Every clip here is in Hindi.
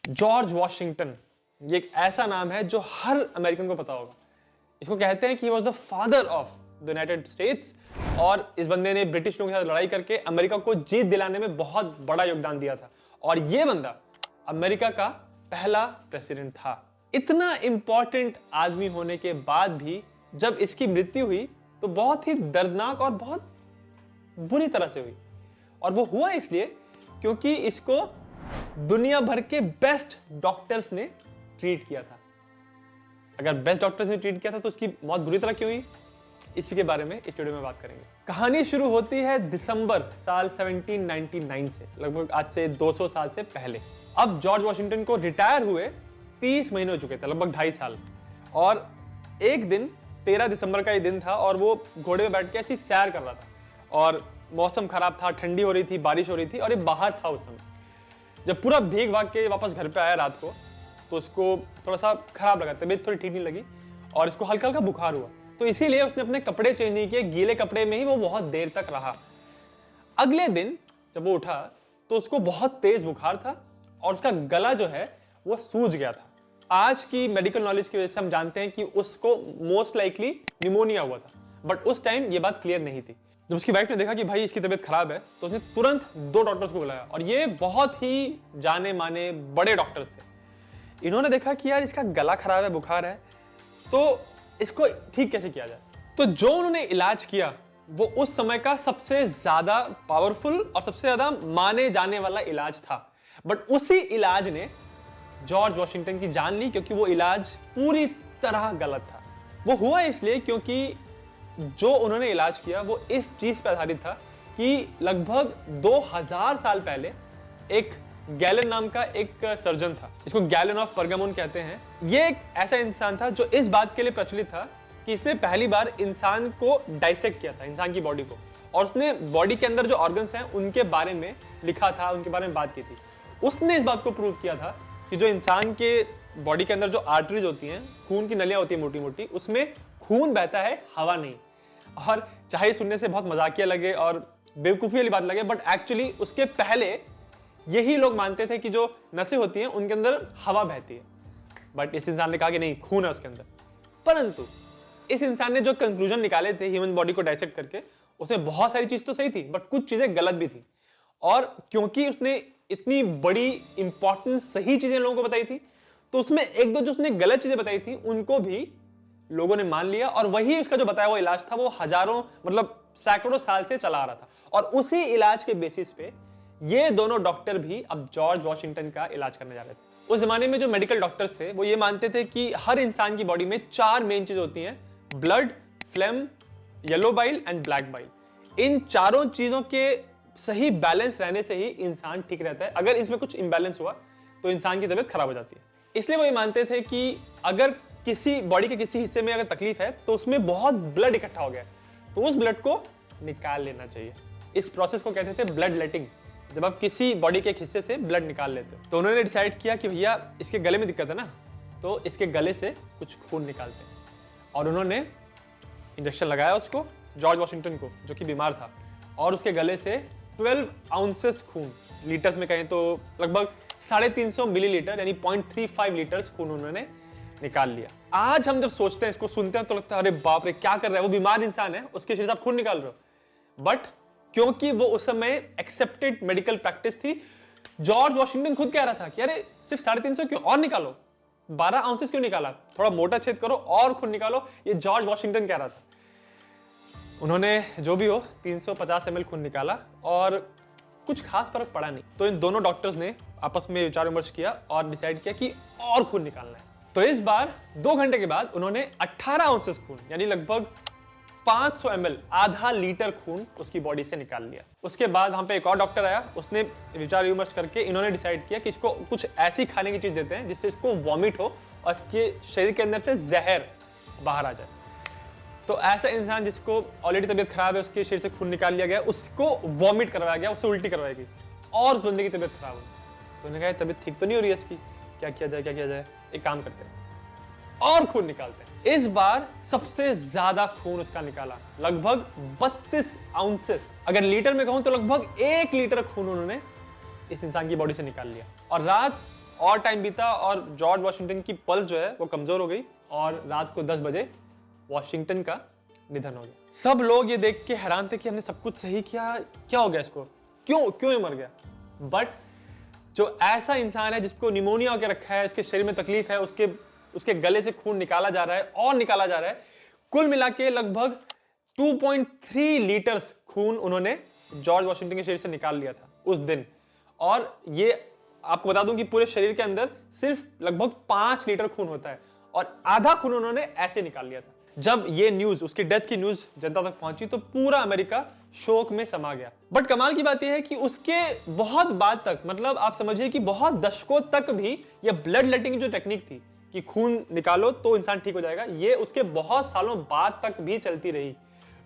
जॉर्ज वॉशिंगटन, ये एक ऐसा नाम है जो हर अमेरिकन को पता होगा। इसको कहते हैं कि he was the father of the United states, और इस बंदे ने ब्रिटिश लोगों के साथ लड़ाई करके अमेरिका को जीत दिलाने में बहुत बड़ा योगदान दिया था, और ये बंदा अमेरिका का पहला प्रेसिडेंट था। इतना इंपॉर्टेंट आदमी होने के बाद भी जब इसकी मृत्यु हुई तो बहुत ही दर्दनाक और बहुत बुरी तरह से हुई, और वो हुआ इसलिए क्योंकि इसको दुनिया भर के बेस्ट डॉक्टर्स ने ट्रीट किया था। अगर बेस्ट डॉक्टर्स ने ट्रीट किया था तो उसकी मौत बुरी तरह क्यों हुई, इसी के बारे में इस वीडियो में बात करेंगे। कहानी शुरू होती है दिसंबर साल 1799 से, लगभग आज से 200 साल से पहले। अब जॉर्ज वॉशिंगटन को रिटायर हुए 30 महीने हो चुके थे, लगभग 2.5 साल। और एक दिन 13 दिसंबर का ये दिन था और वो घोड़े पे बैठ के ऐसी सैर कर रहा था, और मौसम खराब था, ठंडी हो रही थी, बारिश हो रही थी, और ये बाहर था उस समय। जब पूरा भीग भाग के वापस घर पे आया रात को, तो उसको थोड़ा सा खराब लगा, तबीयत थोड़ी ठीक नहीं लगी, और इसको हल्का हल्का बुखार हुआ। तो इसीलिए उसने अपने कपड़े चेंज नहीं किए, गीले कपड़े में ही वो बहुत देर तक रहा। अगले दिन जब वो उठा तो उसको बहुत तेज बुखार था, और उसका गला जो है वो सूज गया था। आज की मेडिकल नॉलेज की वजह से हम जानते हैं कि उसको मोस्ट लाइकली निमोनिया हुआ था, बट उस टाइम ये बात क्लियर नहीं थी। जब उसकी वाइफ ने देखा कि भाई इसकी तबीयत खराब है, तो उसने तुरंत 2 डॉक्टर्स को बुलाया, और ये बहुत ही जाने माने बड़े डॉक्टर्स थे। इन्होंने देखा कि यार इसका गला खराब है, बुखार है, तो इसको ठीक कैसे किया जाए। तो जो उन्होंने इलाज किया वो उस समय का सबसे ज्यादा पावरफुल और सबसे ज्यादा माने जाने वाला इलाज था, बट उसी इलाज ने जॉर्ज वॉशिंगटन की जान ली, क्योंकि वो इलाज पूरी तरह गलत था। वो हुआ इसलिए क्योंकि जो उन्होंने इलाज किया वो इस चीज पर आधारित था कि लगभग 2000 साल पहले एक गैलन नाम का एक सर्जन था, इसको गैलन ऑफ परगामोन कहते हैं। ये एक ऐसा इंसान था जो इस बात के लिए प्रचलित था कि इसने पहली बार इंसान को डाइसेक्ट किया था, इंसान की बॉडी को, और उसने बॉडी के अंदर जो ऑर्गन्स हैं उनके बारे में लिखा था, उनके बारे में बात की थी। उसने इस बात को प्रूव किया था कि जो इंसान के बॉडी के अंदर जो आर्टरीज होती हैं, खून की नलियां होती हैं मोटी मोटी, उसमें खून बहता है, हवा नहीं। और चाहे सुनने से बहुत मजाकिया लगे और बेवकूफी वाली बात लगे, बट एक्चुअली उसके पहले यही लोग मानते थे कि जो नसें होती हैं उनके अंदर हवा बहती है, बट इस इंसान ने कहा कि नहीं, खून है उसके अंदर। परंतु इस इंसान ने जो कंक्लूजन निकाले थे ह्यूमन बॉडी को डाइसेक्ट करके, उसमें बहुत सारी चीज तो सही थी, बट कुछ चीजें गलत भी थी। और क्योंकि उसने इतनी बड़ी इंपॉर्टेंट सही चीजें लोगों को बताई थी, तो उसमें एक दो जो उसने गलत चीजें बताई थी उनको भी लोगों ने मान लिया, और वही उसका जो बताया हुआ इलाज था वो हजारों मतलब सैकड़ों साल से चला आ रहा था। और उसी इलाज के बेसिस पे ये दोनों डॉक्टर भी अब जॉर्ज वॉशिंगटन का इलाज करने जा रहे थे। उस जमाने में जो मेडिकल डॉक्टर्स थे वो ये मानते थे कि हर इंसान की बॉडी में 4 मेन चीज होती हैं: blood, phlegm, yellow bile and black bile. इन चारों चीजों के सही बैलेंस रहने से ही इंसान ठीक रहता है। अगर इसमें कुछ इंबैलेंस हुआ तो इंसान की तबीयत खराब हो जाती है। इसलिए वो ये मानते थे कि अगर किसी बॉडी के किसी हिस्से में अगर तकलीफ है तो उसमें बहुत ब्लड इकट्ठा हो गया, तो उस ब्लड को निकाल लेना चाहिए। इस प्रोसेस को कहते थे ब्लड लेटिंग, जब आप किसी बॉडी के एक हिस्से से ब्लड निकाल लेते हो। तो उन्होंने डिसाइड किया कि भैया इसके गले में दिक्कत है ना, तो इसके गले से कुछ खून निकालते हैं। और उन्होंने इंजेक्शन लगाया उसको, जॉर्ज वॉशिंगटन को, जो कि बीमार था, और उसके गले से 12 आउंसेस खून, लीटर्स में कहें तो लगभग 350 मिलीलीटर यानी 0.35 लीटर्स खून उन्होंने निकाल लिया। आज हम जब सोचते हैं, इसको सुनते हैं, तो लगता है अरे बाप रे क्या कर रहा है, वो बीमार इंसान है, उसके शरीर से आप खून निकाल रहे हो। बट क्योंकि वो उस समय एक्सेप्टेड मेडिकल प्रैक्टिस थी, जॉर्ज वॉशिंगटन खुद कह रहा था कि अरे सिर्फ 350 क्यों, और निकालो, 12 आउंसेस क्यों निकाला, थोड़ा मोटा छेद करो और खून निकालो, ये जॉर्ज वॉशिंगटन कह रहा था। उन्होंने जो भी हो 350 ml खून निकाला, और कुछ खास फर्क पड़ा नहीं। तो इन दोनों डॉक्टर्स ने आपस में विचार विमर्श किया और डिसाइड किया कि और खून निकालना है। तो इस बार 2 घंटे के बाद उन्होंने 18 आउंसेस खून यानी लगभग 500 ml, आधा लीटर खून उसकी बॉडी से निकाल लिया। उसके बाद वहां पे एक और डॉक्टर आया, उसने विचार विमर्श करके इन्होंने डिसाइड किया कि इसको कुछ ऐसी खाने की चीज देते हैं जिससे इसको वॉमिट हो और इसके शरीर के अंदर से जहर बाहर आ जाए। तो ऐसा इंसान जिसको ऑलरेडी तबीयत खराब है, उसके शरीर से खून निकाल लिया गया, उसको वॉमिट करवाया गया, उससे उल्टी करवाई गई, और उस बंदे की तबीयत खराब हुई। तो उन्होंने कहा तबीयत ठीक तो नहीं हो रही है इसकी, क्या किया जाए, क्या किया जाए, एक काम करते हैं और खून निकालते हैं। इस बार सबसे ज्यादा खून उसका निकाला, लगभग 32 आउंसेस, अगर लीटर में कहूं तो लगभग 1 लीटर खून उन्होंने इस इंसान की बॉडी से निकाल लिया। और रात और टाइम बीता और जॉर्ज वॉशिंगटन की पल्स जो है वो कमजोर हो गई और रात को 10 बजे वॉशिंगटन का निधन हो गया। सब लोग ये देख के हैरान थे कि हमने सब कुछ सही किया, क्या हो गया इसको, क्यों ये मर गया। बट जो ऐसा इंसान है जिसको निमोनिया होकर रखा है, उसके शरीर में तकलीफ है, उसके गले से खून निकाला जा रहा है और निकाला जा रहा है, कुल मिला के लगभग 2.3 लीटर्स खून उन्होंने जॉर्ज वॉशिंगटन के शरीर से निकाल लिया था उस दिन। और ये आपको बता दूं कि पूरे शरीर के अंदर सिर्फ लगभग 5 लीटर खून होता है और आधा खून उन्होंने ऐसे निकाल लिया था। जब ये न्यूज, उसकी डेथ की न्यूज जनता तक पहुंची तो पूरा अमेरिका शोक में समा गया। बट कमाल की बात यह है कि उसके बहुत बाद तक, मतलब आप समझिए कि बहुत दशकों तक भी ये ब्लड लेटिंग जो टेक्निक थी कि खून निकालो तो इंसान ठीक हो जाएगा, ये उसके बहुत सालों बाद तक भी चलती रही।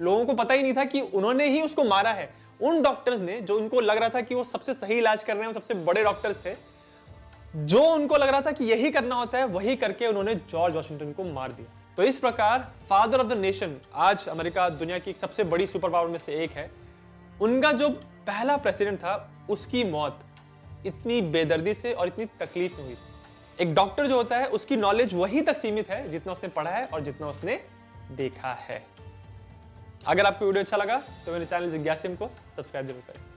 लोगों को पता ही नहीं था कि उन्होंने ही उसको मारा है। उन डॉक्टर्स ने, जो उनको लग रहा था कि वो सबसे सही इलाज कर रहे हैं, वो सबसे बड़े डॉक्टर्स थे, जो उनको लग रहा था कि यही करना होता है, वही करके उन्होंने जॉर्ज वॉशिंगटन को मार दिया। तो इस प्रकार फादर ऑफ द नेशन, आज अमेरिका दुनिया की सबसे बड़ी सुपर पावर में से एक है, उनका जो पहला प्रेसिडेंट था उसकी मौत इतनी बेदर्दी से और इतनी तकलीफ में हुई। एक डॉक्टर जो होता है उसकी नॉलेज वहीं तक सीमित है जितना उसने पढ़ा है और जितना उसने देखा है। अगर आपको वीडियो अच्छा लगा तो मेरे चैनल जिज्ञासिम को सब्सक्राइब जरूर करें।